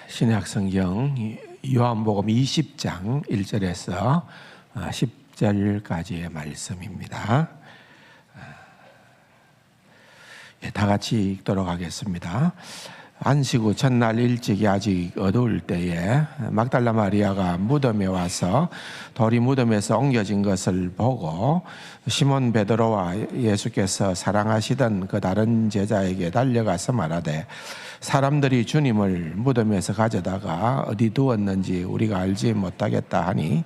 신약 성경 요한복음 20장 1절에서 10절까지의 말씀입니다. 다 같이 읽도록 하겠습니다. 안식 후 첫날 일찍이 아직 어두울 때에 막달라 마리아가 무덤에 와서 돌이 무덤에서 옮겨진 것을 보고 시몬 베드로와 예수께서 사랑하시던 그 다른 제자에게 달려가서 말하되 사람들이 주님을 무덤에서 가져다가 어디 두었는지 우리가 알지 못하겠다 하니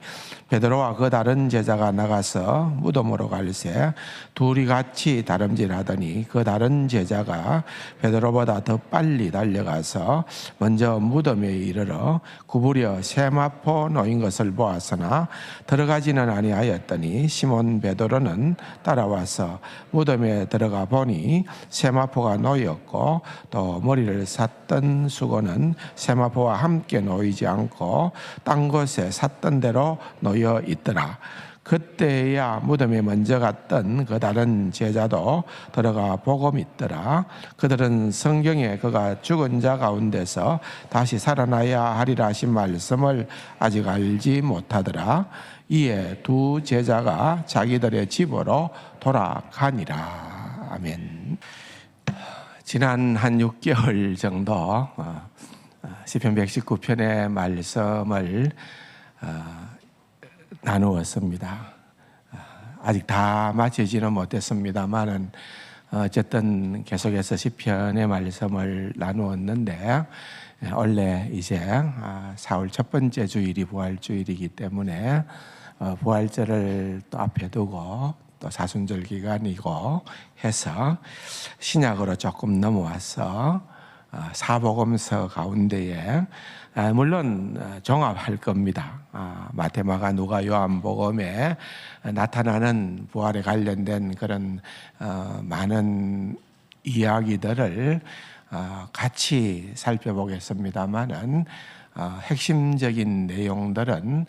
베드로와 그 다른 제자가 나가서 무덤으로 갈새 둘이 같이 다름질하더니 그 다른 제자가 베드로보다 더 빨리 달려가서 먼저 무덤에 이르러 구부려 세마포 놓인 것을 보았으나 들어가지는 아니하였더니 시몬 베드로는 따라와서 무덤에 들어가 보니 세마포가 놓였고 또 머리를 샀던 수건은 세마포와 함께 놓이지 않고 딴 곳에 샀던 대로 놓여 있더라. 그때야 무덤에 먼저 갔던 그 다른 제자도 들어가 보고 믿더라. 그들은 성경에 그가 죽은 자 가운데서 다시 살아나야 하리라 하신 말씀을 아직 알지 못하더라. 이에 두 제자가 자기들의 집으로 돌아가니라. 아멘. 지난 한 6개월 정도 시편 119편의 말씀을 나누었습니다. 아직 다 마치지는 못했습니다만은 어쨌든 계속해서 시편의 말씀을 나누었는데 원래 이제 4월 첫 번째 주일이 부활주일이기 때문에 부활절을 또 앞에 두고 또 사순절 기간이고 해서 신약으로 조금 넘어와서 사복음서 가운데에 물론 종합할 겁니다. 마태, 마가, 누가, 요한복음에 나타나는 부활에 관련된 그런 많은 이야기들을 같이 살펴보겠습니다만은 핵심적인 내용들은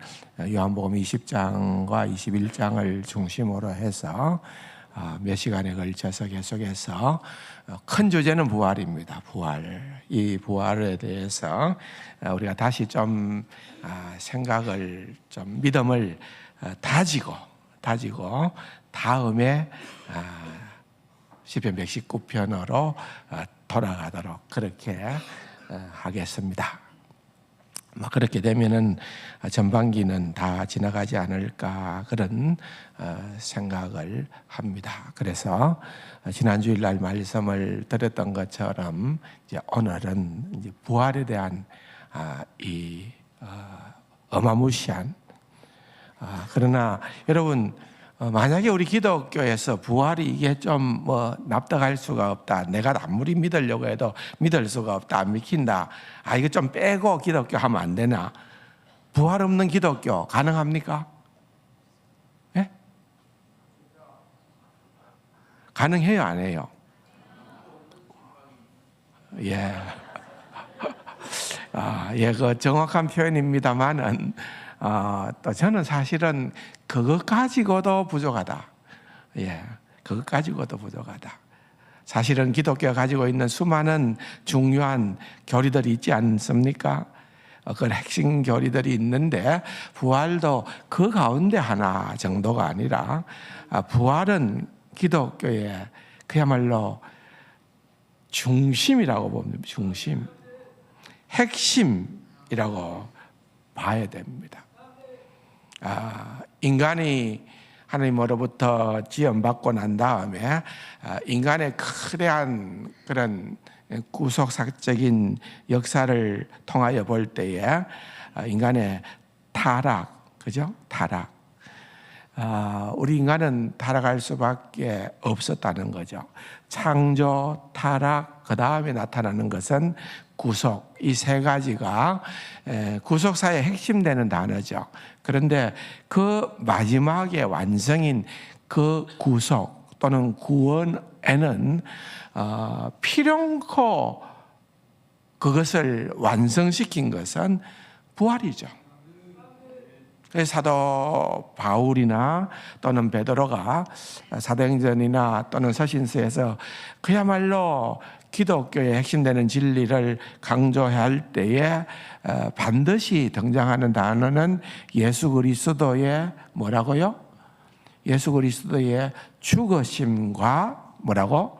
요한복음 20장과 21장을 중심으로 해서 몇 시간에 걸쳐서 계속해서 큰 주제는 부활입니다. 부활. 이 부활에 대해서 우리가 다시 좀 생각을 좀 믿음을 다지고 다음에 시편 119편으로 돌아가도록 그렇게 하겠습니다. 그렇게 되면은 전반기는 다 지나가지 않을까 그런 생각을 합니다. 그래서 지난 주일날 말씀을 드렸던 것처럼 이제 오늘은 이제 부활에 대한 이 어마무시한 그러나 여러분 만약에 우리 기독교에서 부활이 이게 좀 납득할 수가 없다. 내가 아무리 믿으려고 해도 믿을 수가 없다. 안 믿긴다. 이거 좀 빼고 기독교 하면 안 되나? 부활 없는 기독교 가능합니까? 예? 가능해요, 안 해요? 예. 그 정확한 표현입니다만은 또 저는 사실은 그것 가지고도 부족하다. 그것 가지고도 부족하다. 사실은 기독교가 가지고 있는 수많은 중요한 교리들이 있지 않습니까? 그 핵심 교리들이 있는데 부활도 그 가운데 하나 정도가 아니라 부활은 기독교의 그야말로 중심이라고 봅니다. 중심. 핵심이라고 봐야 됩니다. 인간이 하나님으로부터 지원받고 난 다음에 인간의 크대한 그런 구속사적인 역사를 통하여 볼 때에 인간의 타락, 그죠? 타락. 우리 인간은 타락할 수밖에 없었다는 거죠. 창조, 타락, 그 다음에 나타나는 것은 구속. 이 세 가지가 구속사의 핵심되는 단어죠. 그런데 그 마지막에 완성인 그 구속 또는 구원에는 필연코 그것을 완성시킨 것은 부활이죠. 그래서 사도 바울이나 또는 베드로가 사도행전이나 또는 서신서에서 그야말로 기독교의 핵심되는 진리를 강조해야 할 때에 반드시 등장하는 단어는 예수 그리스도의 뭐라고요? 예수 그리스도의 죽으심과 뭐라고?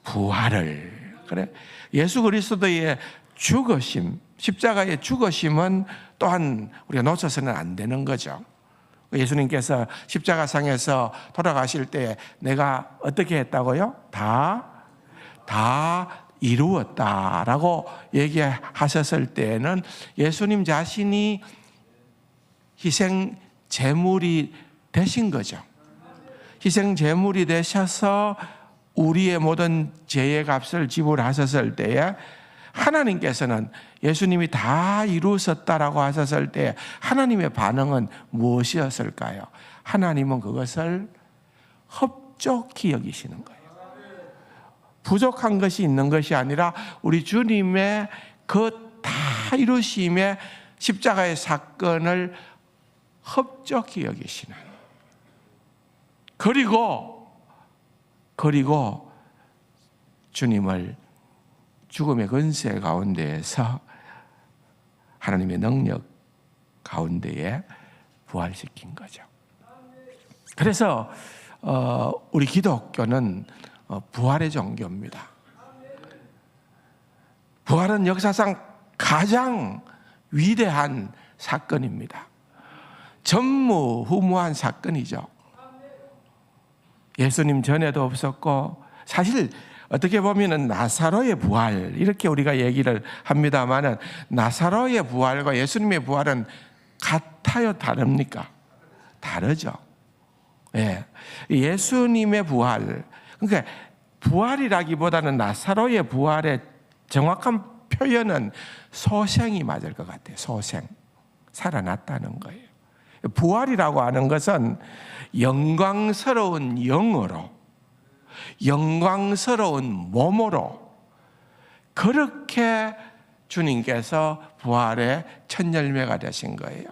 부활을. 그래. 예수 그리스도의 죽으심, 십자가의 죽으심은 또한 우리가 놓쳐서는 안 되는 거죠. 예수님께서 십자가상에서 돌아가실 때 내가 어떻게 했다고요? 다 이루었다라고 얘기하셨을 때에는 예수님 자신이 희생 제물이 되신 거죠. 희생 제물이 되셔서 우리의 모든 죄의 값을 지불하셨을 때에 하나님께서는 예수님이 다 이루셨다라고 하셨을 때 하나님의 반응은 무엇이었을까요? 하나님은 그것을 흡족히 여기시는 거예요. 부족한 것이 있는 것이 아니라 우리 주님의 그 다 이루심의 십자가의 사건을 흡족히 여기시는, 그리고 주님을 죽음의 근세 가운데에서 하나님의 능력 가운데에 부활시킨 거죠. 그래서 우리 기독교는 부활의 종교입니다. 부활은 역사상 가장 위대한 사건입니다. 전무후무한 사건이죠. 예수님 전에도 없었고, 사실 어떻게 보면은 나사로의 부활 이렇게 우리가 얘기를 합니다만은 나사로의 부활과 예수님의 부활은 같아요, 다릅니까? 다르죠. 예. 예수님의 부활, 그러니까 부활이라기보다는 나사로의 부활의 정확한 표현은 소생이 맞을 것 같아요. 소생, 살아났다는 거예요. 부활이라고 하는 것은 영광스러운 영으로, 영광스러운 몸으로, 그렇게 주님께서 부활의 첫 열매가 되신 거예요.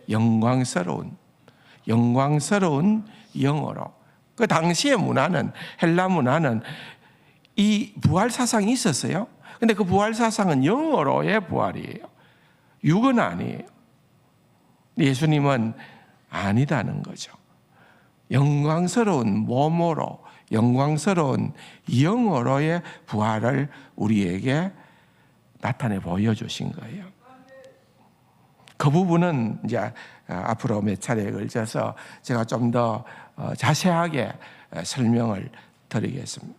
영광스러운 영으로. 그 당시의 문화는, 헬라 문화는 이 부활 사상이 있었어요. 근데 그 부활 사상은 영어로의 부활이에요. 육은 아니에요. 예수님은 아니다는 거죠. 영광스러운 몸으로, 영광스러운 영어로의 부활을 우리에게 나타내 보여주신 거예요. 그 부분은 이제 앞으로 몇 차례에 걸쳐서 제가 좀 더 자세하게 설명을 드리겠습니다.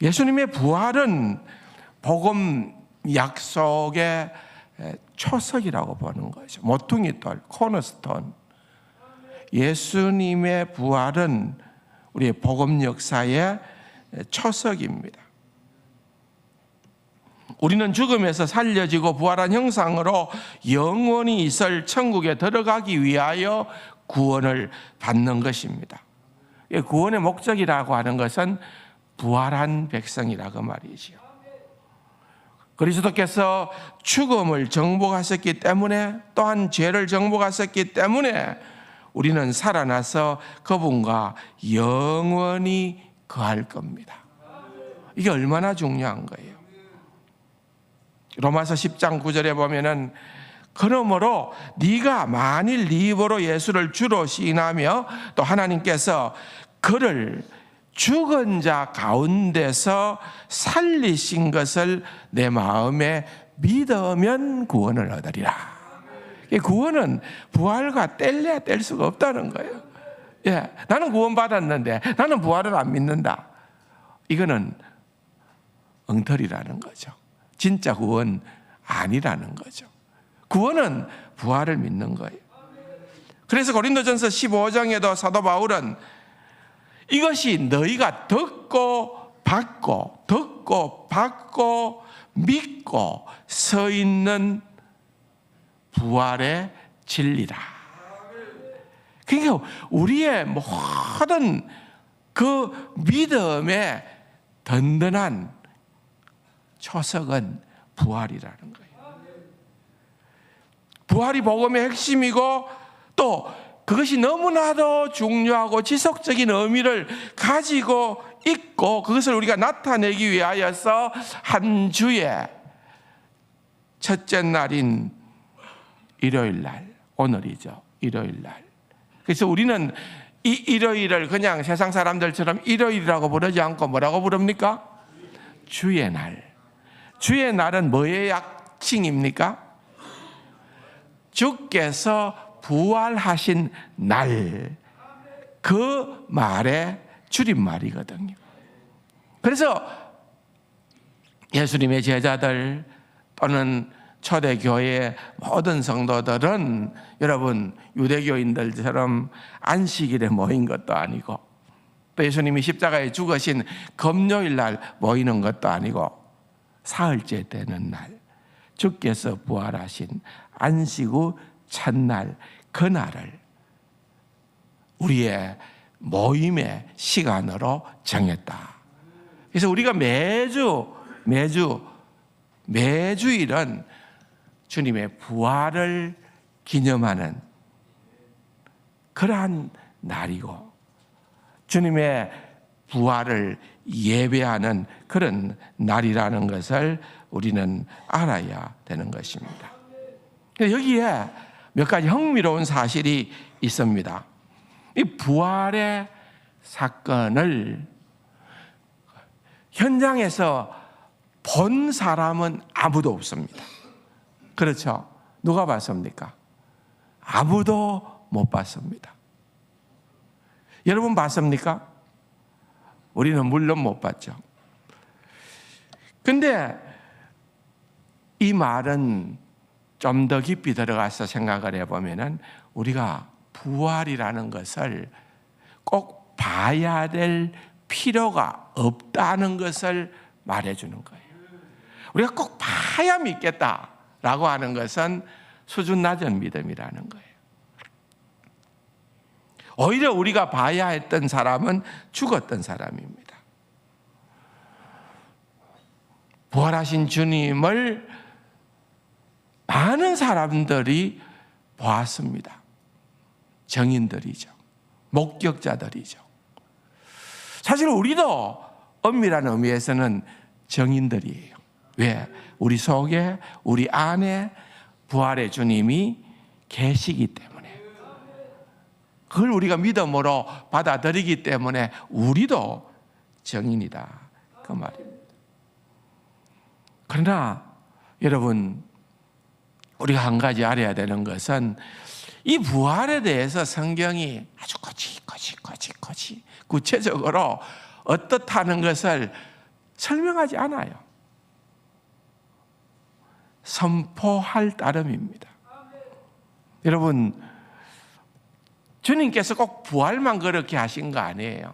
예수님의 부활은 복음 약속의 초석이라고 보는 거죠. 모퉁이돌, 코너스톤. 예수님의 부활은 우리의 복음 역사의 초석입니다. 우리는 죽음에서 살려지고 부활한 형상으로 영원히 있을 천국에 들어가기 위하여 구원을 받는 것입니다. 구원의 목적이라고 하는 것은 부활한 백성이라고 말이죠. 그리스도께서 죽음을 정복하셨기 때문에, 또한 죄를 정복하셨기 때문에 우리는 살아나서 그분과 영원히 거할 겁니다. 이게 얼마나 중요한 거예요. 로마서 10장 9절에 보면은 그러므로 네가 만일 네 입으로 예수를 주로 시인하며 또 하나님께서 그를 죽은 자 가운데서 살리신 것을 내 마음에 믿으면 구원을 얻으리라. 구원은 부활과 뗄래야 뗄 수가 없다는 거예요. 예, 나는 구원받았는데 나는 부활을 안 믿는다. 이거는 엉터리라는 거죠. 진짜 구원 아니라는 거죠. 구원은 부활을 믿는 거예요. 그래서 고린도전서 15장에도 사도 바울은 이것이 너희가 듣고 받고 믿고 서 있는 부활의 진리라. 그러니까 우리의 모든 그 믿음의 든든한 초석은 부활이라는 거예요. 부활이 복음의 핵심이고 또 그것이 너무나도 중요하고 지속적인 의미를 가지고 있고 그것을 우리가 나타내기 위하여서 한 주의 첫째 날인 일요일 날, 오늘이죠. 일요일 날. 그래서 우리는 이 일요일을 그냥 세상 사람들처럼 일요일이라고 부르지 않고 뭐라고 부릅니까? 주의 날. 주의 날은 뭐의 약칭입니까? 주께서 부활하신 날, 그 말의 줄임말이거든요. 그래서 예수님의 제자들 또는 초대교회의 모든 성도들은 여러분 유대교인들처럼 안식일에 모인 것도 아니고 또 예수님이 십자가에 죽으신 금요일 날 모이는 것도 아니고 사흘째 되는 날 주께서 부활하신 안식 후 첫날 그날을 우리의 모임의 시간으로 정했다. 그래서 우리가 매주일은 주님의 부활을 기념하는 그러한 날이고 주님의 부활을 예배하는 그런 날이라는 것을 우리는 알아야 되는 것입니다. 여기에 몇 가지 흥미로운 사실이 있습니다. 이 부활의 사건을 현장에서 본 사람은 아무도 없습니다. 그렇죠? 누가 봤습니까? 아무도 못 봤습니다. 여러분 봤습니까? 우리는 물론 못 봤죠. 근데 이 말은 좀 더 깊이 들어가서 생각을 해보면은 우리가 부활이라는 것을 꼭 봐야 될 필요가 없다는 것을 말해주는 거예요. 우리가 꼭 봐야 믿겠다라고 하는 것은 수준 낮은 믿음이라는 거예요. 오히려 우리가 봐야 했던 사람은 죽었던 사람입니다. 부활하신 주님을 많은 사람들이 보았습니다. 정인들이죠. 목격자들이죠. 사실 우리도 엄밀한 의미에서는 정인들이에요. 왜? 우리 속에, 우리 안에 부활의 주님이 계시기 때문에. 그걸 우리가 믿음으로 받아들이기 때문에 우리도 정인이다. 그 말입니다. 그러나 여러분, 우리가 한 가지 알아야 되는 것은 이 부활에 대해서 성경이 아주 거치 구체적으로 어떻다는 것을 설명하지 않아요. 선포할 따름입니다. 여러분, 주님께서 꼭 부활만 그렇게 하신 거 아니에요.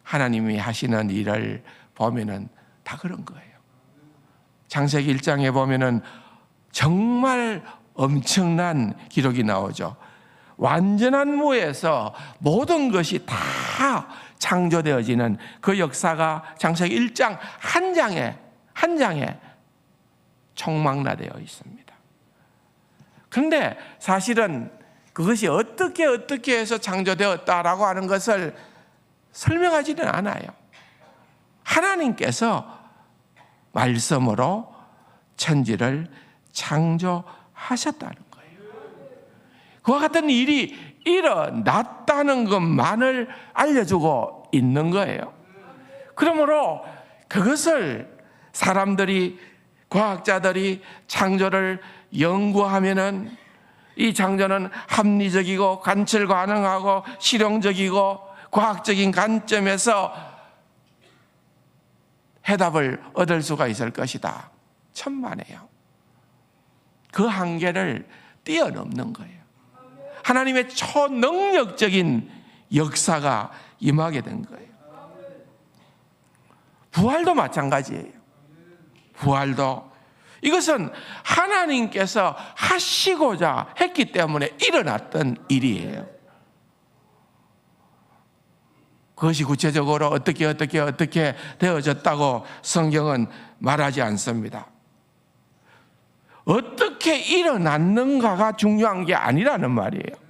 하나님이 하시는 일을 보면은 다 그런 거예요. 창세기 1장에 보면은 정말 엄청난 기록이 나오죠. 완전한 무에서 모든 것이 다 창조되어지는 그 역사가 창세기 1장 한 장에 총망라되어 있습니다. 그런데 사실은 그것이 어떻게 해서 창조되었다라고 하는 것을 설명하지는 않아요. 하나님께서 말씀으로 천지를 창조하셨다는 거예요. 그와 같은 일이 일어났다는 것만을 알려주고 있는 거예요. 그러므로 그것을 사람들이, 과학자들이 창조를 연구하면은 이 창조는 합리적이고 관철 가능하고 실용적이고 과학적인 관점에서 해답을 얻을 수가 있을 것이다. 천만에요. 그 한계를 뛰어넘는 거예요. 하나님의 초능력적인 역사가 임하게 된 거예요. 부활도 마찬가지예요. 부활도 이것은 하나님께서 하시고자 했기 때문에 일어났던 일이에요. 그것이 구체적으로 어떻게 되어졌다고 성경은 말하지 않습니다. 어떻게 일어났는가가 중요한 게 아니라는 말이에요.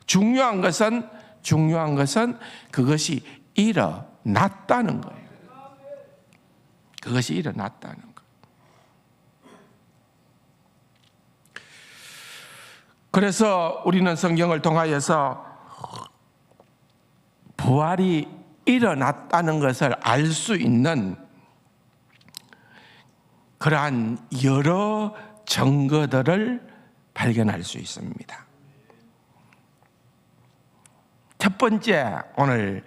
중요한 것은 그것이 일어났다는 거예요. 그것이 일어났다는 거예요. 그래서 우리는 성경을 통하여서 부활이 일어났다는 것을 알 수 있는 그러한 여러 증거들을 발견할 수 있습니다. 첫 번째 오늘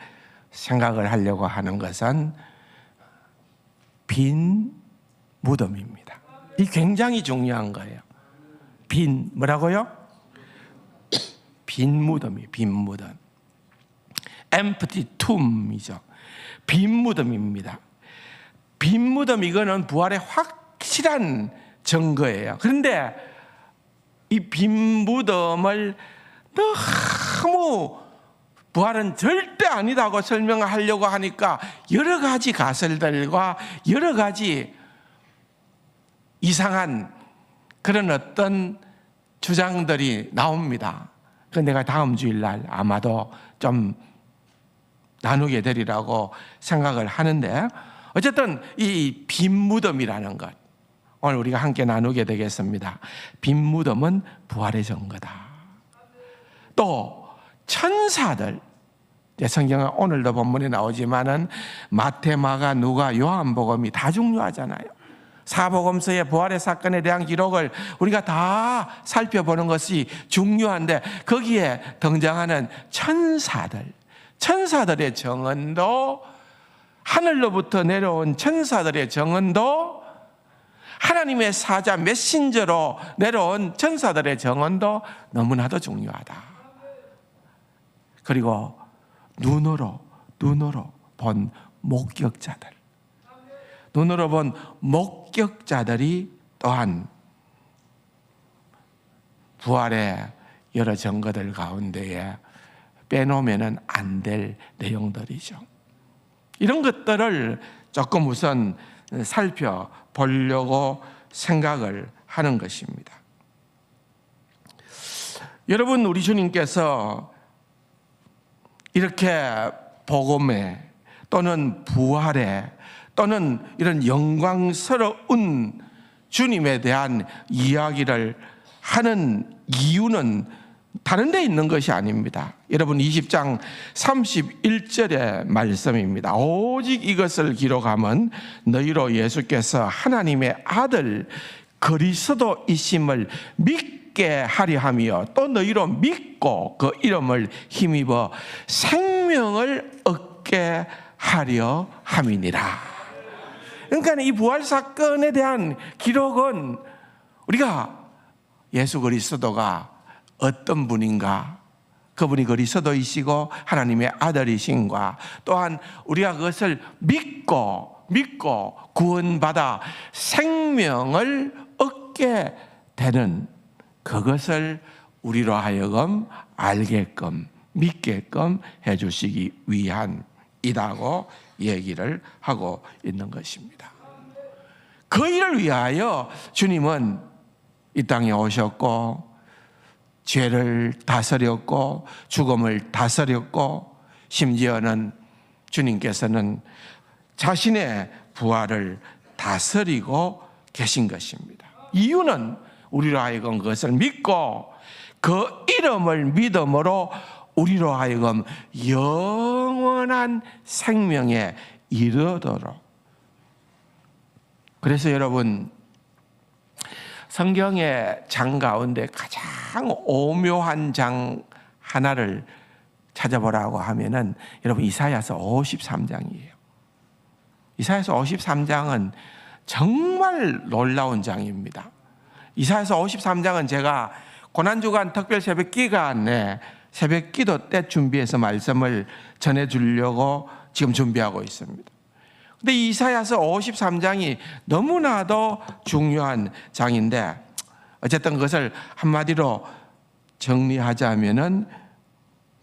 생각을 하려고 하는 것은 빈 무덤입니다. 이 굉장히 중요한 거예요. 뭐라고요? 빈 무덤이에요. 빈 무덤. empty tomb이죠. 빈 무덤입니다. 빈 무덤, 이거는 부활의 확실한 증거예요. 그런데 이 빈 무덤을 너무 부활은 절대 아니다고 설명하려고 하니까 여러 가지 가설들과 여러 가지 이상한 그런 어떤 주장들이 나옵니다. 그 내가 다음 주일날 아마도 좀 나누게 되리라고 생각을 하는데, 어쨌든 이 빈 무덤이라는 것 오늘 우리가 함께 나누게 되겠습니다. 빈 무덤은 부활의 증거다. 또 천사들, 성경은 오늘도 본문에 나오지만은 마태, 마가, 누가, 요한복음이 다 중요하잖아요. 사복음서의 부활의 사건에 대한 기록을 우리가 다 살펴보는 것이 중요한데, 거기에 등장하는 천사들의 증언도, 하늘로부터 내려온 천사들의 증언도, 하나님의 사자 메신저로 내려온 천사들의 증언도 너무나도 중요하다. 그리고 눈으로 본 목격자들, 눈으로 본 목격자들이 또한 부활의 여러 증거들 가운데에 빼놓으면 안 될 내용들이죠. 이런 것들을 조금 우선 살펴보려고 생각을 하는 것입니다. 여러분, 우리 주님께서 이렇게 복음에 또는 부활에 또는 이런 영광스러운 주님에 대한 이야기를 하는 이유는 다른 데 있는 것이 아닙니다. 여러분, 20장 31절의 말씀입니다. 오직 이것을 기록함은 너희로 예수께서 하나님의 아들 그리스도이심을 믿게 하려 함이요, 또 너희로 믿고 그 이름을 힘입어 생명을 얻게 하려 함이니라. 그러니까 이 부활 사건에 대한 기록은 우리가 예수 그리스도가 어떤 분인가, 그분이 그리스도이시고 하나님의 아들이신가, 또한 우리가 그것을 믿고 구원받아 생명을 얻게 되는 그것을 우리로 하여금 알게끔 믿게끔 해주시기 위함이라고 얘기를 하고 있는 것입니다. 그 일을 위하여 주님은 이 땅에 오셨고 죄를 다스렸고 죽음을 다스렸고, 심지어는 주님께서는 자신의 부활을 다스리고 계신 것입니다. 이유는 우리로 하여금 그것을 믿고 그 이름을 믿음으로 우리로 하여금 영원한 생명에 이르도록. 그래서 여러분, 성경의 장 가운데 가장 오묘한 장 하나를 찾아보라고 하면은 여러분, 이사야서 53장이에요. 이사야서 53장은 정말 놀라운 장입니다. 이사야서 53장은 제가 고난주간 특별 새벽 기간에 새벽 기도 때 준비해서 말씀을 전해주려고 지금 준비하고 있습니다. 근데 이사야서 53장이 너무나도 중요한 장인데, 어쨌든 그것을 한마디로 정리하자면은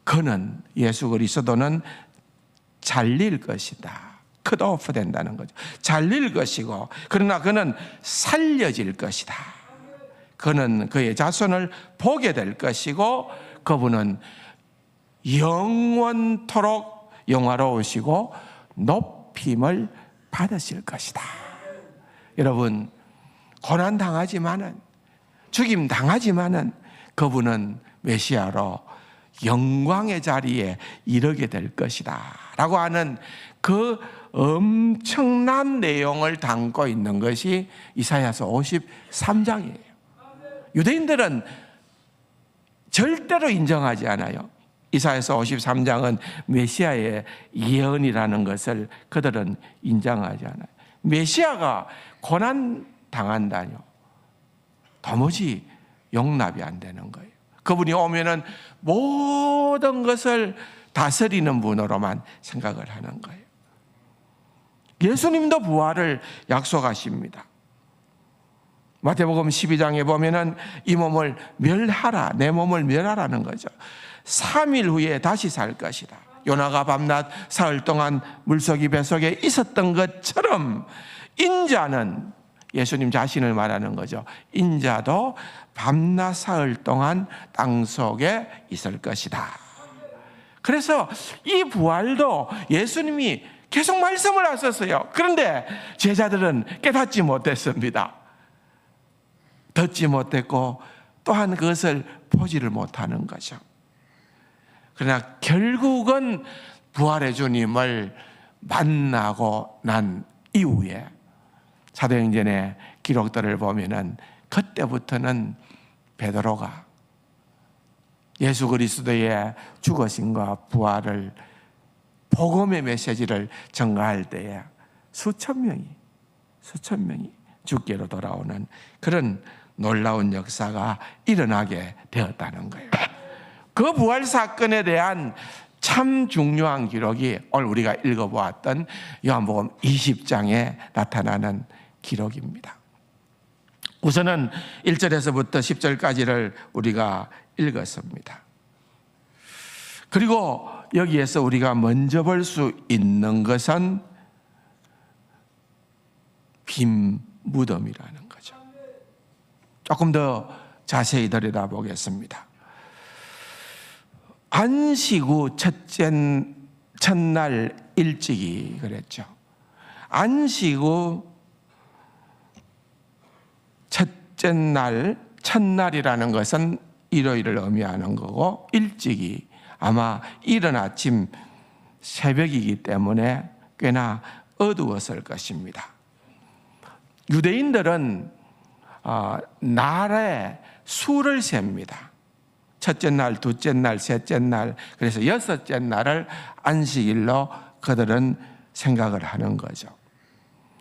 그는, 예수 그리스도는 잘릴 것이다. 컷오프 된다는 거죠. 잘릴 것이고, 그러나 그는 살려질 것이다. 그는 그의 자손을 보게 될 것이고 그분은 영원토록 영화로우시고 높임을 받으실 것이다. 여러분, 고난 당하지만은, 죽임 당하지만은 그분은 메시아로 영광의 자리에 이르게 될 것이다 라고 하는 그 엄청난 내용을 담고 있는 것이 이사야서 53장이에요. 유대인들은 절대로 인정하지 않아요. 이사야서 53장은 메시아의 예언이라는 것을 그들은 인정하지 않아요. 메시아가 고난 당한다뇨, 도무지 용납이 안 되는 거예요. 그분이 오면은 모든 것을 다스리는 분으로만 생각을 하는 거예요. 예수님도 부활을 약속하십니다. 마태복음 12장에 보면은 이 몸을 멸하라, 내 몸을 멸하라는 거죠. 3일 후에 다시 살 것이다. 요나가 밤낮 사흘 동안 물속이 뱃속에 있었던 것처럼 인자는, 예수님 자신을 말하는 거죠, 인자도 밤낮 사흘 동안 땅속에 있을 것이다. 그래서 이 부활도 예수님이 계속 말씀을 하셨어요. 그런데 제자들은 깨닫지 못했습니다. 듣지 못했고 또한 그것을 보지를 못하는 거죠. 그러나 결국은 부활의 주님을 만나고 난 이후에 사도행전의 기록들을 보면은 그때부터는 베드로가 예수 그리스도의 죽으심과 부활을, 복음의 메시지를 전가할 때에 수천 명이 주께로 돌아오는 그런 놀라운 역사가 일어나게 되었다는 거예요. 그 부활 사건에 대한 참 중요한 기록이 오늘 우리가 읽어보았던 요한복음 20장에 나타나는 기록입니다. 우선은 1절에서부터 10절까지를 우리가 읽었습니다. 그리고 여기에서 우리가 먼저 볼 수 있는 것은 빈 무덤이라는 거죠. 조금 더 자세히 들여다보겠습니다. 안식 후 첫날 일찍이 그랬죠. 안식 후 첫째 날, 첫날이라는 것은 일요일을 의미하는 거고, 일찍이 아마 이른 아침 새벽이기 때문에 꽤나 어두웠을 것입니다. 유대인들은 날에 수를 셉니다. 첫째 날, 둘째 날, 셋째 날, 그래서 여섯째 날을 안식일로 그들은 생각을 하는 거죠.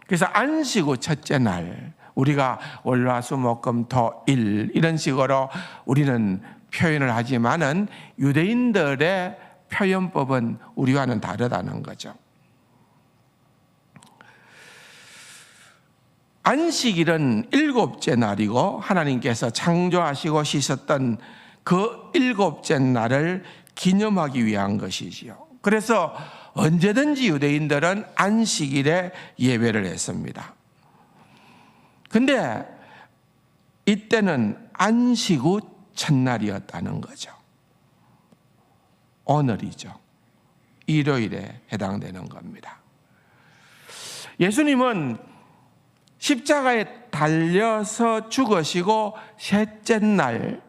그래서 안식 후 첫째 날, 우리가 월화수목금토일 이런 식으로 우리는 표현을 하지만은 유대인들의 표현법은 우리와는 다르다는 거죠. 안식일은 일곱째 날이고 하나님께서 창조하시고 씻었던 그 일곱째 날을 기념하기 위한 것이지요. 그래서 언제든지 유대인들은 안식일에 예배를 했습니다. 근데 이때는 안식 후 첫날이었다는 거죠. 오늘이죠. 일요일에 해당되는 겁니다. 예수님은 십자가에 달려서 죽으시고 셋째 날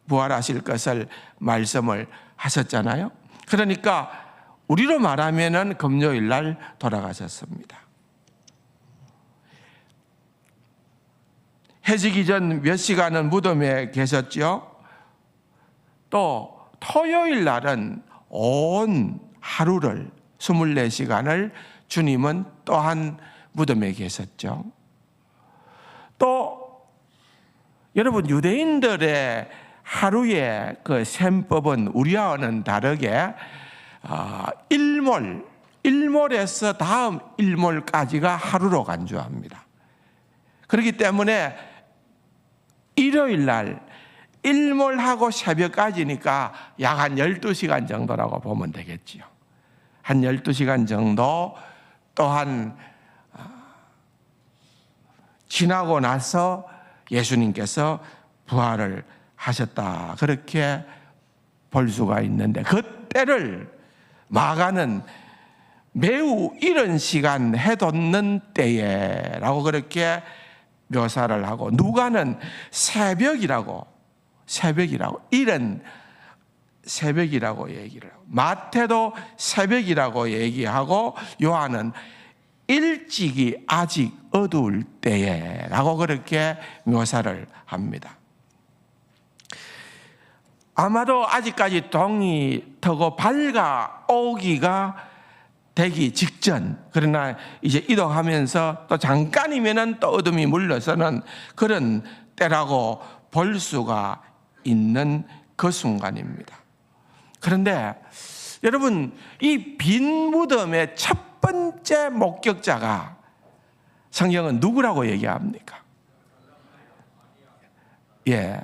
부활하실 것을 말씀을 하셨잖아요. 그러니까 우리로 말하면은 금요일 날 돌아가셨습니다. 해지기 전 몇 시간은 무덤에 계셨죠. 또 토요일 날은 온 하루를 24시간을 주님은 또한 무덤에 계셨죠. 또 여러분, 유대인들의 하루의 그 셈법은 우리와는 다르게 일몰에서 다음 일몰까지가 하루로 간주합니다. 그렇기 때문에 일요일 날 일몰하고 새벽까지니까 약 한 12시간 정도라고 보면 되겠지요. 한 12시간 정도, 또한 지나고 나서 예수님께서 부활을 하셨다, 그렇게 볼 수가 있는데, 그 때를 마가는 매우 이른 시간 해돋는 때에라고 그렇게 묘사를 하고, 누가는 새벽이라고 이른 새벽이라고 얘기를 하고, 마태도 새벽이라고 얘기하고, 요한은 일찍이 아직 어두울 때에라고 그렇게 묘사를 합니다. 아마도 아직까지 동이 트고 밝아오기가 되기 직전, 그러나 이제 이동하면서 또 잠깐이면은 또 어둠이 물러서는 그런 때라고 볼 수가 있는 그 순간입니다. 그런데 여러분, 이 빈 무덤의 첫 번째 목격자가 성경은 누구라고 얘기합니까? 예,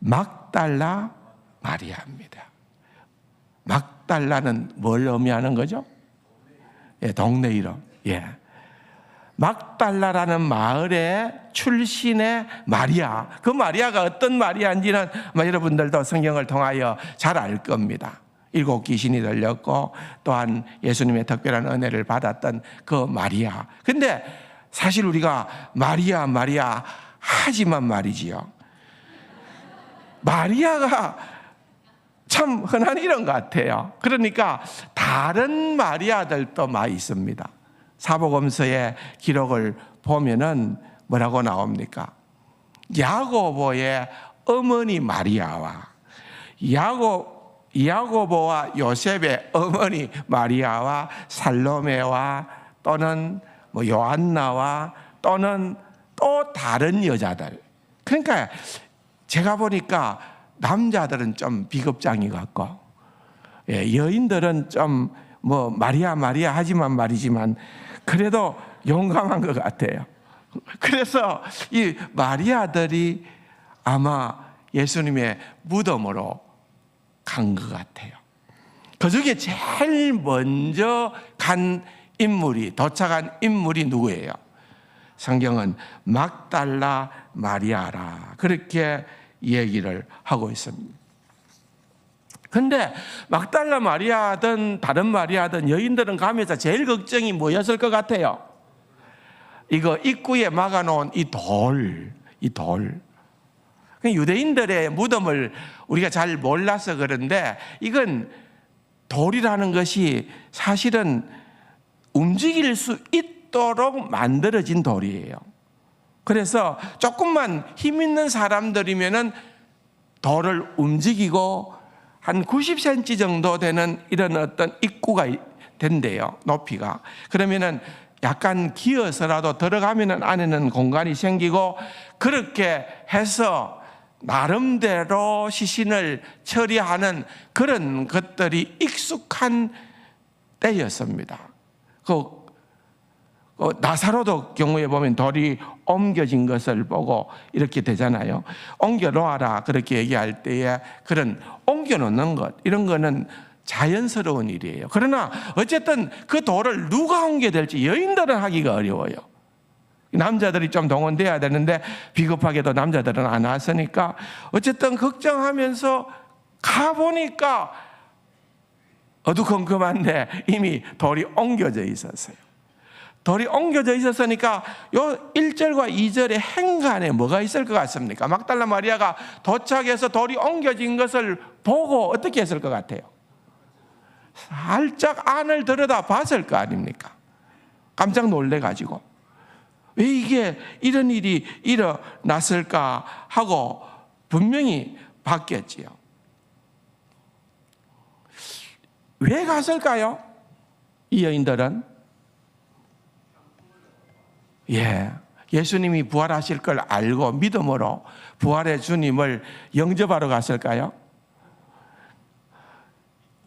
막달라 마리아입니다. 막달라는 뭘 의미하는 거죠? 예, 동네 이름. 예, 막달라라는 마을의 출신의 마리아. 그 마리아가 어떤 마리아인지는 여러분들도 성경을 통하여 잘 알 겁니다. 7 귀신이 들렸고 또한 예수님의 특별한 은혜를 받았던 그 마리아. 근데 사실 우리가 마리아 하지만 말이지요, 마리아가 참 흔한 이름 같아요. 그러니까 다른 마리아들도 많이 있습니다. 사복음서의 기록을 보면은 뭐라고 나옵니까? 야고보의 어머니 마리아와 야고보와 요셉의 어머니 마리아와 살로메와 또는 요한나와 또는 또 다른 여자들. 그러니까 제가 보니까 남자들은 좀 비겁장이 같고, 예, 여인들은 좀 마리아 하지만 말이지만 그래도 용감한 것 같아요. 그래서 이 마리아들이 아마 예수님의 무덤으로 간 것 같아요. 그 중에 제일 먼저 도착한 인물이 누구예요? 성경은 막달라 마리아라, 그렇게 얘기를 하고 있습니다. 근데 막달라 마리아든 다른 마리아든 여인들은 가면서 제일 걱정이 뭐였을 것 같아요? 이거 입구에 막아놓은 이 돌. 유대인들의 무덤을 우리가 잘 몰라서 그런데, 이건 돌이라는 것이 사실은 움직일 수 있도록 만들어진 돌이에요. 그래서 조금만 힘 있는 사람들이면은 돌을 움직이고 한 90cm 정도 되는 이런 어떤 입구가 된대요, 높이가. 그러면은 약간 기어서라도 들어가면은 안에는 공간이 생기고, 그렇게 해서 나름대로 시신을 처리하는 그런 것들이 익숙한 때였습니다. 나사로도 경우에 보면 돌이 옮겨진 것을 보고 이렇게 되잖아요. 옮겨 놓아라, 그렇게 얘기할 때에 그런 옮겨 놓는 것, 이런 거는 자연스러운 일이에요. 그러나 어쨌든 그 돌을 누가 옮겨될지 여인들은 하기가 어려워요. 남자들이 좀 동원돼야 되는데 비겁하게도 남자들은 안 왔으니까 어쨌든 걱정하면서 가보니까 어두컴컴한데 이미 돌이 옮겨져 있었어요. 돌이 옮겨져 있었으니까 요 1절과 2절의 행간에 뭐가 있을 것 같습니까? 막달라 마리아가 도착해서 돌이 옮겨진 것을 보고 어떻게 했을 것 같아요? 살짝 안을 들여다 봤을 거 아닙니까? 깜짝 놀래가지고 왜 이게 이런 일이 일어났을까 하고 분명히 봤겠지요. 왜 갔을까요? 이 여인들은 예수님이 부활하실 걸 알고 믿음으로 부활의 주님을 영접하러 갔을까요?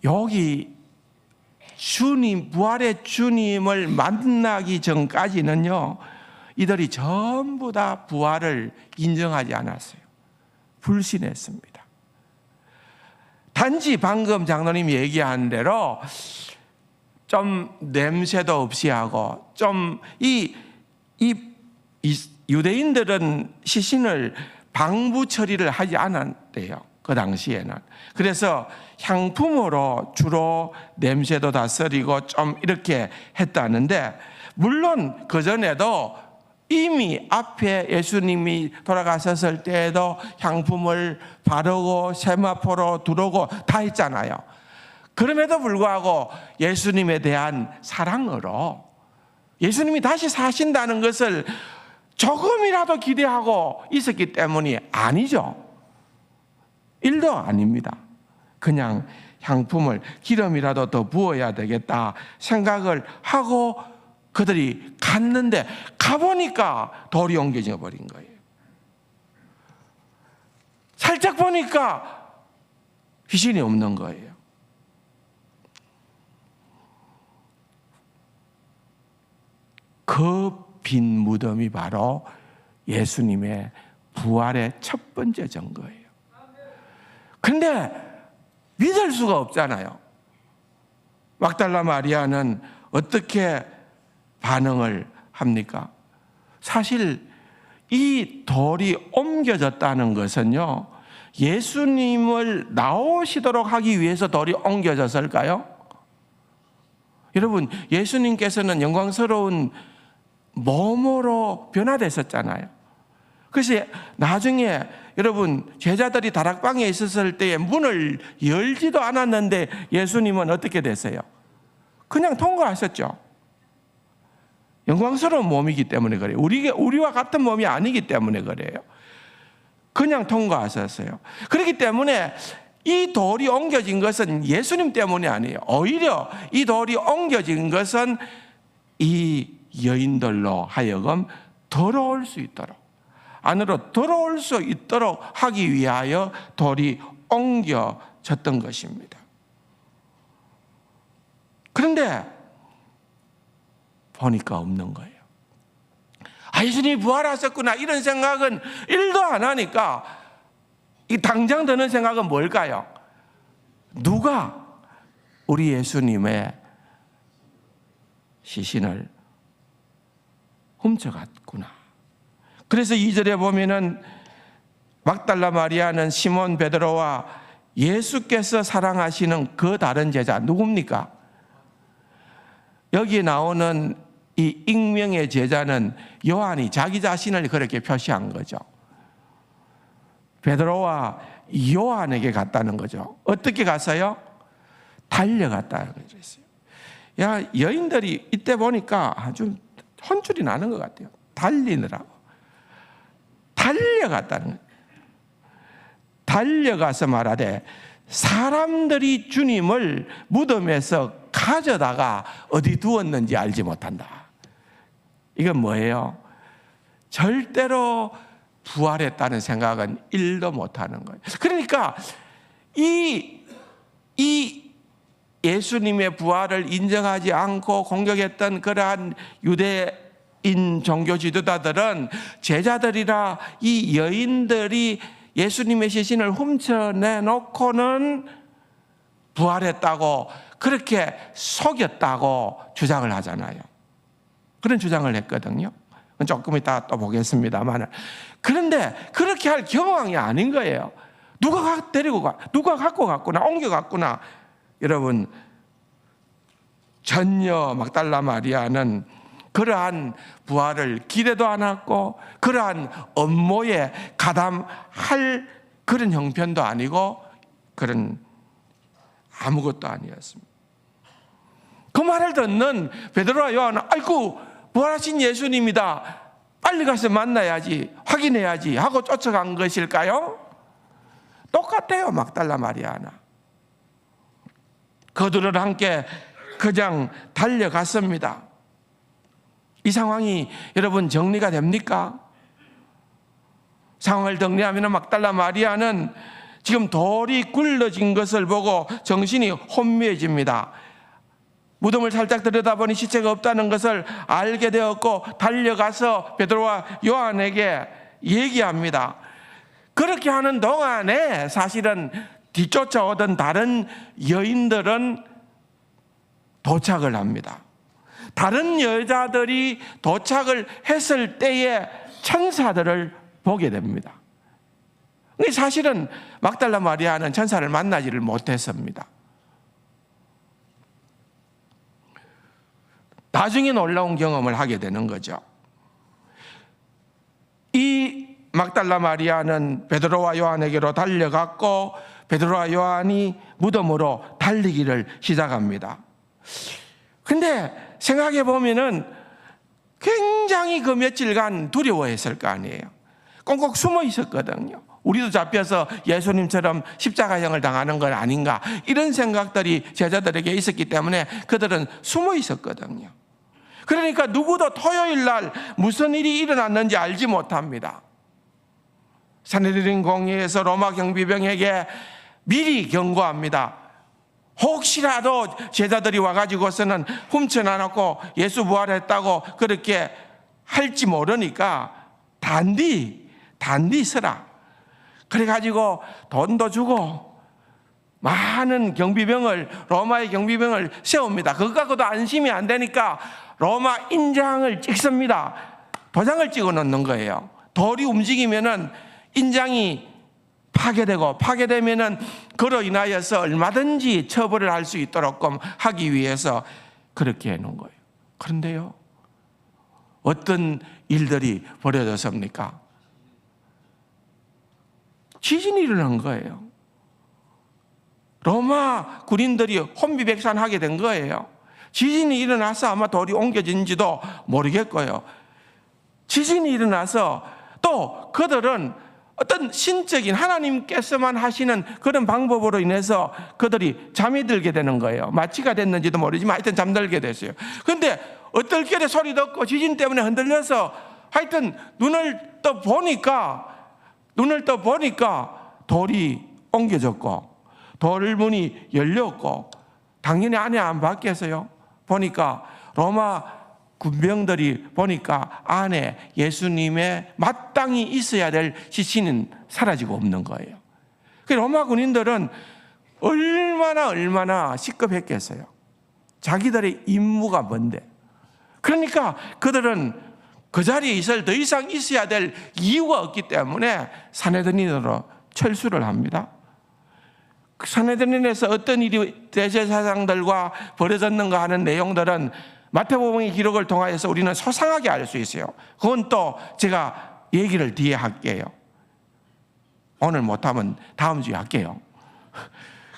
여기 부활의 주님을 만나기 전까지는요, 이들이 전부 다 부활을 인정하지 않았어요. 불신했습니다. 단지 방금 장로님이 얘기한 대로 좀 냄새도 없이 하고 좀 이 유대인들은 시신을 방부 처리를 하지 않았대요. 그 당시에는. 그래서 향품으로 주로 냄새도 다스리고 좀 이렇게 했다는데, 물론 그전에도 이미 앞에 예수님이 돌아가셨을 때에도 향품을 바르고 세마포로 두르고 다 했잖아요. 그럼에도 불구하고 예수님에 대한 사랑으로 예수님이 다시 사신다는 것을 조금이라도 기대하고 있었기 때문이 아니죠. 1도 아닙니다. 그냥 향품을 기름이라도 더 부어야 되겠다 생각을 하고 그들이 갔는데, 가보니까 돌이 옮겨져 버린 거예요. 살짝 보니까 귀신이 없는 거예요. 그 빈 무덤이 바로 예수님의 부활의 첫 번째 증거예요. 그런데 믿을 수가 없잖아요. 막달라 마리아는 어떻게 반응을 합니까? 사실 이 돌이 옮겨졌다는 것은요, 예수님을 나오시도록 하기 위해서 돌이 옮겨졌을까요? 여러분, 예수님께서는 영광스러운 몸으로 변화됐었잖아요. 그래서 나중에 여러분, 제자들이 다락방에 있었을 때에 문을 열지도 않았는데 예수님은 어떻게 됐어요? 그냥 통과하셨죠. 영광스러운 몸이기 때문에 그래요. 우리와 같은 몸이 아니기 때문에 그래요. 그냥 통과하셨어요. 그렇기 때문에 이 돌이 옮겨진 것은 예수님 때문이 아니에요. 오히려 이 돌이 옮겨진 것은 이 여인들로 하여금 들어올 수 있도록, 안으로 들어올 수 있도록 하기 위하여 돌이 옮겨졌던 것입니다. 그런데 보니까 없는 거예요. 예수님이 부활하셨구나 이런 생각은 1도 안 하니까 이 당장 드는 생각은 뭘까요? 누가 우리 예수님의 시신을 훔쳐갔구나. 그래서 2절에 보면은 막달라 마리아는 시몬 베드로와 예수께서 사랑하시는 그 다른 제자 누굽니까? 여기 나오는 이 익명의 제자는 요한이 자기 자신을 그렇게 표시한 거죠. 베드로와 요한에게 갔다는 거죠. 어떻게 갔어요? 달려갔다 그랬어요. 여인들이 이때 보니까 아주 혼쭐이 나는 것 같아요. 달리느라고. 달려갔다는 거예요. 달려가서 말하되 사람들이 주님을 무덤에서 가져다가 어디 두었는지 알지 못한다. 이건 뭐예요? 절대로 부활했다는 생각은 1도 못하는 거예요. 그러니까 이 예수님의 부활을 인정하지 않고 공격했던 그러한 유대인 종교 지도자들은 제자들이라 이 여인들이 예수님의 시신을 훔쳐내놓고는 부활했다고 그렇게 속였다고 주장을 하잖아요. 그런 주장을 했거든요. 조금 이따 또 보겠습니다만, 그런데 그렇게 할 경황이 아닌 거예요. 누가 데리고 가, 누가 갖고 갔구나, 옮겨갔구나. 여러분, 전혀 막달라 마리아는 그러한 부활을 기대도 않았고 그러한 업무에 가담할 그런 형편도 아니고 그런 아무것도 아니었습니다. 그 말을 듣는 베드로와 요한은 아이고 부활하신 예수님이다, 빨리 가서 만나야지, 확인해야지 하고 쫓아간 것일까요? 똑같아요. 막달라 마리아나 그들은 함께 그냥 달려갔습니다. 이 상황이 여러분 정리가 됩니까? 상황을 정리하면 막달라 마리아는 지금 돌이 굴러진 것을 보고 정신이 혼미해집니다. 무덤을 살짝 들여다보니 시체가 없다는 것을 알게 되었고 달려가서 베드로와 요한에게 얘기합니다. 그렇게 하는 동안에 사실은 뒤쫓아오던 다른 여인들은 도착을 합니다. 다른 여자들이 도착을 했을 때의 천사들을 보게 됩니다. 사실은 막달라 마리아는 천사를 만나지를 못했습니다. 나중에 놀라운 경험을 하게 되는 거죠. 이 막달라 마리아는 베드로와 요한에게로 달려갔고 베드로와 요한이 무덤으로 달리기를 시작합니다. 근데 생각해 보면은 굉장히 그 며칠간 두려워했을 거 아니에요. 꽁꽁 숨어 있었거든요. 우리도 잡혀서 예수님처럼 십자가형을 당하는 건 아닌가, 이런 생각들이 제자들에게 있었기 때문에 그들은 숨어 있었거든요. 그러니까 누구도 토요일 날 무슨 일이 일어났는지 알지 못합니다. 산헤드린 공회에서 로마 경비병에게 미리 경고합니다. 혹시라도 제자들이 와가지고서는 훔쳐놔놓고 예수 부활했다고 그렇게 할지 모르니까 단디 서라. 그래가지고 돈도 주고 많은 경비병을, 로마의 경비병을 세웁니다. 그거 갖고도 안심이 안 되니까 로마 인장을 찍습니다. 도장을 찍어 놓는 거예요. 돌이 움직이면은 인장이 파괴되면은 그로 인하여서 얼마든지 처벌을 할 수 있도록 하기 위해서 그렇게 해놓은 거예요. 그런데요, 어떤 일들이 벌어졌습니까? 지진이 일어난 거예요. 로마 군인들이 혼비백산하게 된 거예요. 지진이 일어나서 아마 돌이 옮겨진지도 모르겠고요. 지진이 일어나서 또 그들은 어떤 신적인 하나님께서만 하시는 그런 방법으로 인해서 그들이 잠이 들게 되는 거예요. 마취가 됐는지도 모르지만 하여튼 잠들게 됐어요. 그런데 얼떨결에 소리 듣고 지진 때문에 흔들려서 하여튼 눈을 떠 보니까 돌이 옮겨졌고 돌문이 열렸고, 당연히 안에 안 밖에서요 보니까 로마 군병들이 보니까 안에 예수님의 마땅히 있어야 될 시신은 사라지고 없는 거예요. 로마 군인들은 얼마나 시급했겠어요. 자기들의 임무가 뭔데. 그러니까 그들은 그 자리에 더 이상 있어야 될 이유가 없기 때문에 산헤드린으로 철수를 합니다. 산헤드린에서 어떤 일이 대제사장들과 벌어졌는가 하는 내용들은 마태복음의 기록을 통하여서 우리는 소상하게 알 수 있어요. 그건 또 제가 얘기를 뒤에 할게요. 오늘 못하면 다음 주에 할게요.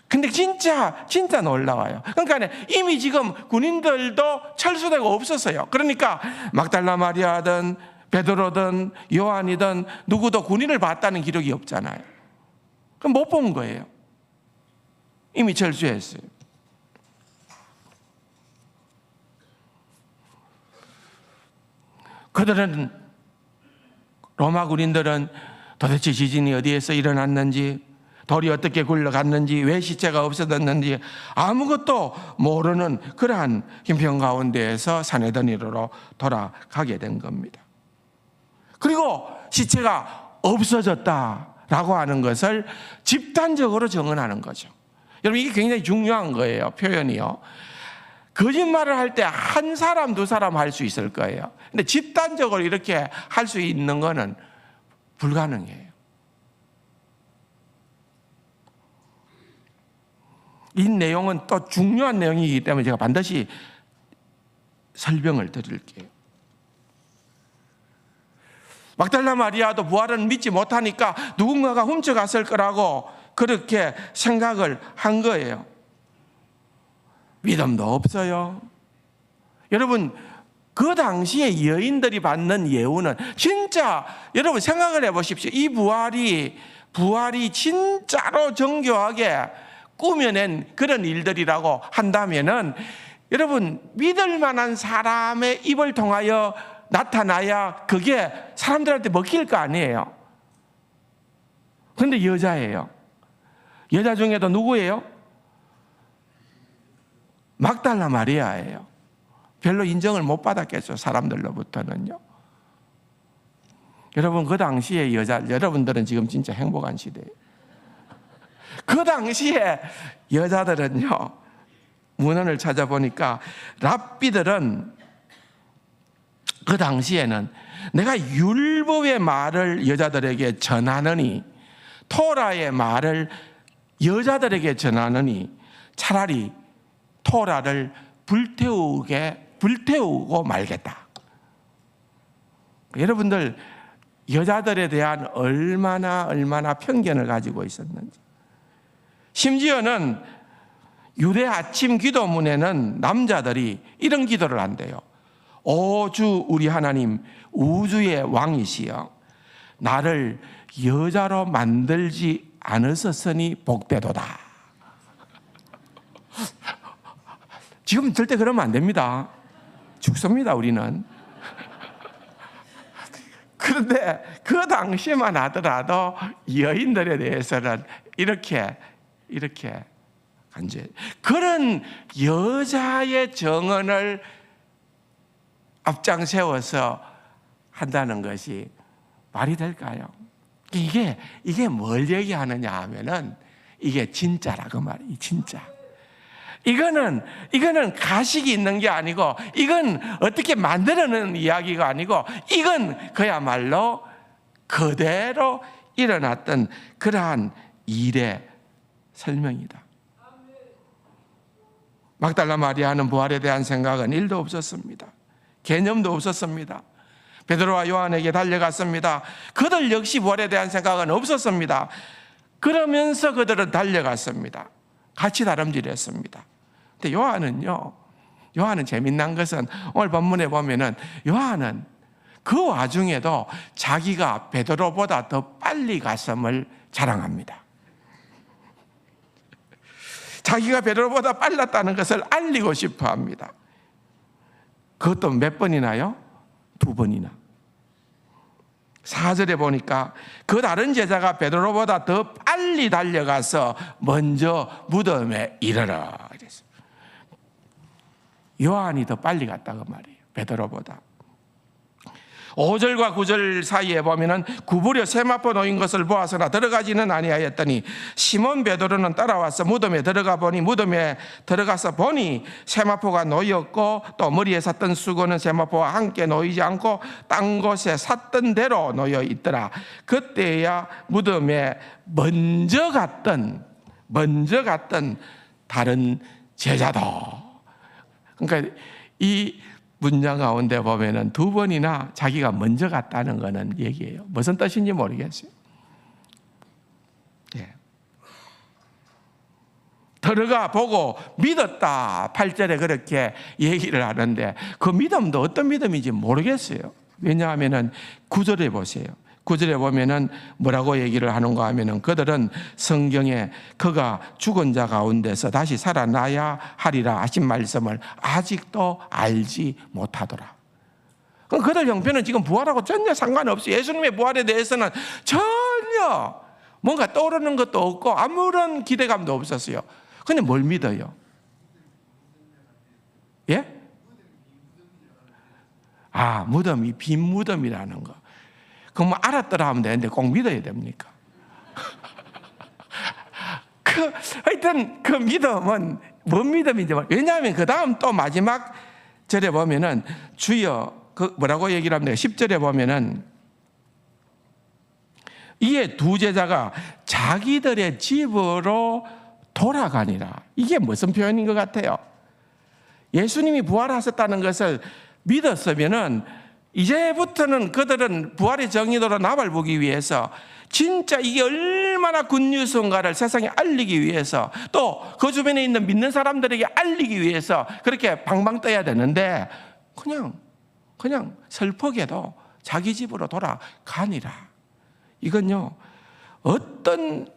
근데 진짜 놀라워요. 그러니까 이미 지금 군인들도 철수되고 없었어요. 그러니까 막달라 마리아든 베드로든 요한이든 누구도 군인을 봤다는 기록이 없잖아요. 그럼 못 본 거예요. 이미 철수했어요. 그들은, 로마 군인들은 도대체 지진이 어디에서 일어났는지, 돌이 어떻게 굴러갔는지, 왜 시체가 없어졌는지 아무것도 모르는 그러한 형편 가운데에서 산헤드린으로 돌아가게 된 겁니다. 그리고 시체가 없어졌다라고 하는 것을 집단적으로 증언하는 거죠. 여러분, 이게 굉장히 중요한 거예요. 표현이요. 거짓말을 할 때 한 사람, 두 사람 할 수 있을 거예요. 근데 집단적으로 이렇게 할 수 있는 거는 불가능해요. 이 내용은 또 중요한 내용이기 때문에 제가 반드시 설명을 드릴게요. 막달라 마리아도 부활은 믿지 못하니까 누군가가 훔쳐갔을 거라고 그렇게 생각을 한 거예요. 믿음도 없어요. 여러분, 그 당시에 여인들이 받는 예우는 진짜, 여러분 생각을 해보십시오. 이 부활이 진짜로 정교하게 꾸며낸 그런 일들이라고 한다면은, 여러분, 믿을 만한 사람의 입을 통하여 나타나야 그게 사람들한테 먹힐 거 아니에요. 그런데 여자예요. 여자 중에도 누구예요? 막달라 마리아예요. 별로 인정을 못 받았겠죠, 사람들로부터는요. 여러분, 그 당시에 여러분들은 지금 진짜 행복한 시대예요. 그 당시에 여자들은요, 문헌을 찾아보니까 랍비들은 그 당시에는 내가 율법의 말을 여자들에게 전하느니 토라의 말을 여자들에게 전하느니 차라리 토라를 불태우고 말겠다. 여러분들 여자들에 대한 얼마나 편견을 가지고 있었는지. 심지어는 유대 아침 기도문에는 남자들이 이런 기도를 한대요. 오 주 우리 하나님 우주의 왕이시여 나를 여자로 만들지 않으셨으니 복되도다. 지금 절대 그러면 안 됩니다. 죽습니다 우리는. 그런데 그 당시만 하더라도 여인들에 대해서는 이렇게 그런 여자의 정언을 앞장 세워서 한다는 것이 말이 될까요? 이게 뭘 얘기하느냐 하면은 이게 진짜라 그 말이 진짜. 이거는 가식이 있는 게 아니고 이건 어떻게 만들어내는 이야기가 아니고 이건 그야말로 그대로 일어났던 그러한 일의 설명이다. 막달라 마리아는 부활에 대한 생각은 1도 없었습니다. 개념도 없었습니다. 베드로와 요한에게 달려갔습니다. 그들 역시 부활에 대한 생각은 없었습니다. 그러면서 그들은 달려갔습니다. 같이 다름질했습니다. 근데 요한은 재미난 것은 오늘 본문에 보면은 요한은 그 와중에도 자기가 베드로보다 더 빨리 갔음을 자랑합니다. 자기가 베드로보다 빨랐다는 것을 알리고 싶어 합니다. 그것도 몇 번이나요? 2번이나. 4절에 보니까 그 다른 제자가 베드로보다 더 빨리 달려가서 먼저 무덤에 이르러 그랬어요. 요한이 더 빨리 갔다고 말이에요. 베드로보다. 5절과 9절 사이에 보면은 구부려 세마포 놓인 것을 보아서나 들어가지는 아니하였더니 시몬 베드로는 따라와서 무덤에 들어가서 보니 세마포가 놓였고 또 머리에 샀던 수건은 세마포와 함께 놓이지 않고 딴 곳에 샀던 대로 놓여 있더라. 그때야 무덤에 먼저 갔던 다른 제자도. 그러니까 이 문장 가운데 보면은 2번이나 자기가 먼저 갔다는 거는 얘기예요. 무슨 뜻인지 모르겠어요. 예. 들어가 보고 믿었다. 8절에 그렇게 얘기를 하는데 그 믿음도 어떤 믿음인지 모르겠어요. 왜냐하면은 9절에 보세요. 9절에 보면은 뭐라고 얘기를 하는가 하면은 그들은 성경에 그가 죽은 자 가운데서 다시 살아나야 하리라 하신 말씀을 아직도 알지 못하더라. 그럼 그들 형편은 지금 부활하고 전혀 상관없이 예수님의 부활에 대해서는 전혀 뭔가 떠오르는 것도 없고 아무런 기대감도 없었어요. 근데 뭘 믿어요? 예? 무덤이 빈 무덤이라는 거. 그럼 알았더라 하면 되는데 꼭 믿어야 됩니까? 하여튼 그 믿음은 뭔 믿음인지 왜냐하면 그 다음 또 마지막 절에 보면은 주여 뭐라고 얘기를 합니까? 10절에 보면은 이에 2 제자가 자기들의 집으로 돌아가니라. 이게 무슨 표현인 것 같아요? 예수님이 부활하셨다는 것을 믿었으면은 이제부터는 그들은 부활의 정의도로 나발 보기 위해서 진짜 이게 얼마나 굿뉴스인가를 세상에 알리기 위해서 또 그 주변에 있는 믿는 사람들에게 알리기 위해서 그렇게 방방 떠야 되는데 그냥 슬프게도 자기 집으로 돌아가니라. 이건요 어떤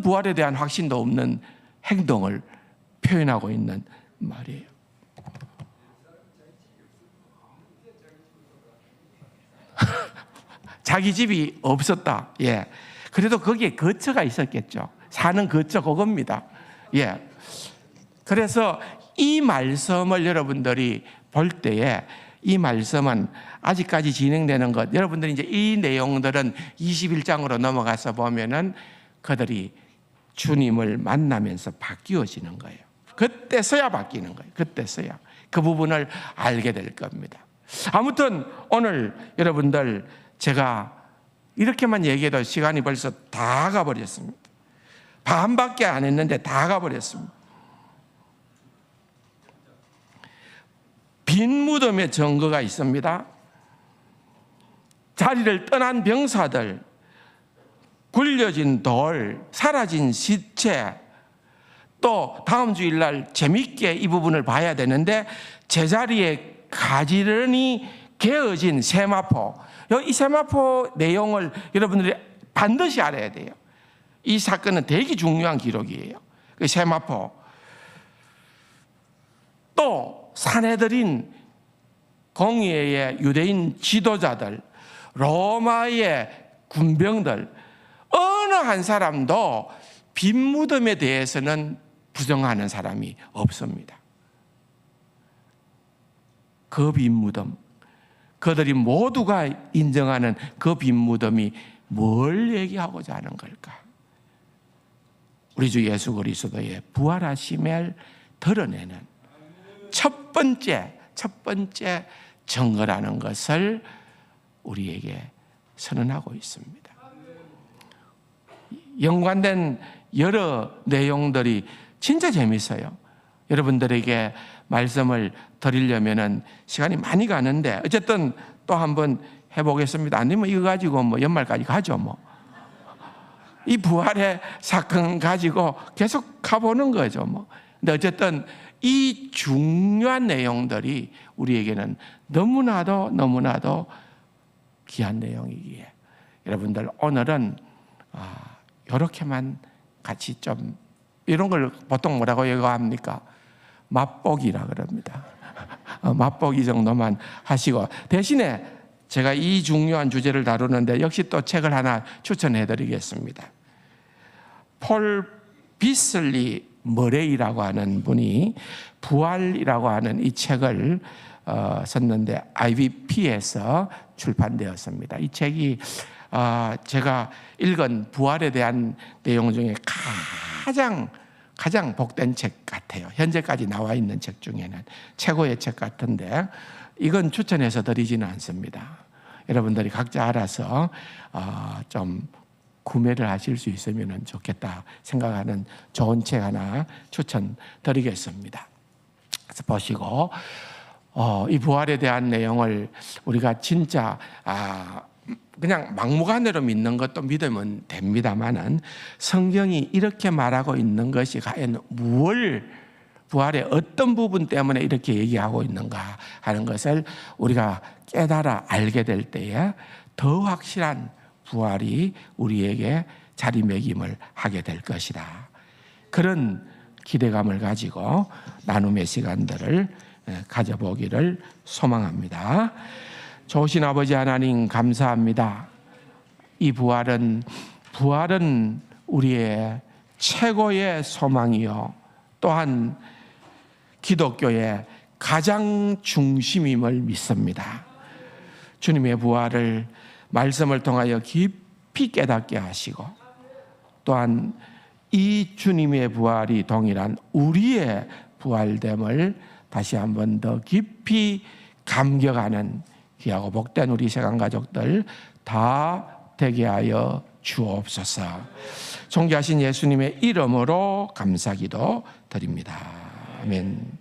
부활에 대한 확신도 없는 행동을 표현하고 있는 말이에요. 자기 집이 없었다. 예. 그래도 거기에 거처가 있었겠죠. 사는 거처 그겁니다. 예. 그래서 이 말씀을 여러분들이 볼 때에 이 말씀은 아직까지 진행되는 것, 여러분들이 이제 이 내용들은 21장으로 넘어가서 보면은 그들이 주님을 만나면서 바뀌어지는 거예요. 그때서야 바뀌는 거예요. 그때서야 그 부분을 알게 될 겁니다. 아무튼 오늘 여러분들 제가 이렇게만 얘기해도 시간이 벌써 다 가버렸습니다. 반밖에 안 했는데 다 가버렸습니다. 빈 무덤의 증거가 있습니다. 자리를 떠난 병사들, 굴려진 돌, 사라진 시체, 또 다음 주일날 재밌게 이 부분을 봐야 되는데 제자리에 가지런히 개어진 세마포, 이 세마포 내용을 여러분들이 반드시 알아야 돼요. 이 사건은 되게 중요한 기록이에요. 그 세마포, 또 사내들인 공의회의 유대인 지도자들, 로마의 군병들, 어느 한 사람도 빈 무덤에 대해서는 부정하는 사람이 없습니다. 그 빈 무덤, 그들이 모두가 인정하는 그 빈 무덤이 뭘 얘기하고자 하는 걸까? 우리 주 예수 그리스도의 부활하심을 드러내는 첫 번째 증거라는 것을 우리에게 선언하고 있습니다. 연관된 여러 내용들이 진짜 재밌어요. 여러분들에게 말씀을 드리려면 시간이 많이 가는데 어쨌든 또 한번 해보겠습니다. 아니면 이거 가지고 뭐 연말까지 가죠 뭐. 이 부활의 사건 가지고 계속 가보는 거죠 뭐. 근데 어쨌든 이 중요한 내용들이 우리에게는 너무나도 귀한 내용이기에 여러분들 오늘은 이렇게만 같이 좀 이런 걸 보통 뭐라고 얘기합니까? 맛보기라 그럽니다. 맛보기 정도만 하시고 대신에 제가 이 중요한 주제를 다루는데 역시 또 책을 하나 추천해 드리겠습니다. 폴 비슬리 머레이라고 하는 분이 부활이라고 하는 이 책을 썼는데 IVP에서 출판되었습니다. 이 책이 제가 읽은 부활에 대한 내용 중에 가장 복된 책 같아요. 현재까지 나와 있는 책 중에는 최고의 책 같은데 이건 추천해서 드리지는 않습니다. 여러분들이 각자 알아서 좀 구매를 하실 수 있으면 좋겠다 생각하는 좋은 책 하나 추천드리겠습니다. 그래서 보시고 이 부활에 대한 내용을 우리가 진짜 그냥 막무가내로 믿는 것도 믿으면 됩니다만은 성경이 이렇게 말하고 있는 것이 과연 부활의 어떤 부분 때문에 이렇게 얘기하고 있는가 하는 것을 우리가 깨달아 알게 될 때에 더 확실한 부활이 우리에게 자리매김을 하게 될 것이다. 그런 기대감을 가지고 나눔의 시간들을 가져보기를 소망합니다. 좋으신 아버지 하나님 감사합니다. 이 부활은 우리의 최고의 소망이요 또한 기독교의 가장 중심임을 믿습니다. 주님의 부활을 말씀을 통하여 깊이 깨닫게 하시고 또한 이 주님의 부활이 동일한 우리의 부활됨을 다시 한 번 더 깊이 감격하는 귀하고 복된 우리 세간 가족들 다 되게 하여 주옵소서. 존귀하신 예수님의 이름으로 감사기도 드립니다. 아멘.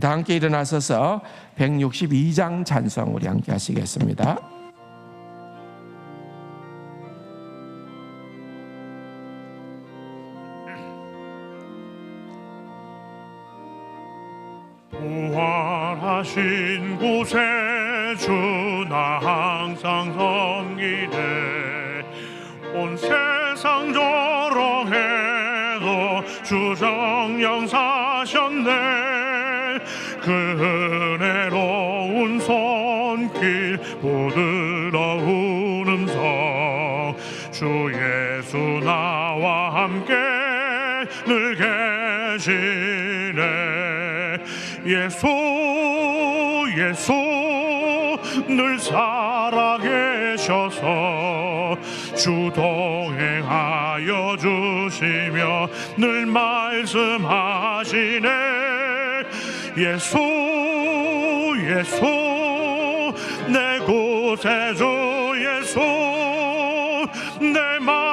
다 함께 일어나서서 162장 찬송 우리 함께 하시겠습니다. 부활하신 곳에 주 나 항상 섬기네. 온 세상 조롱해도 주 정령 사셨네. 그 은혜로운 손길 부드러운 음성 주 예수 나와 함께 늘 계시네. 예수 늘 살아계셔서 주 동행하여 주시며 늘 말씀하시네. 예수 구세주의 손 내 마음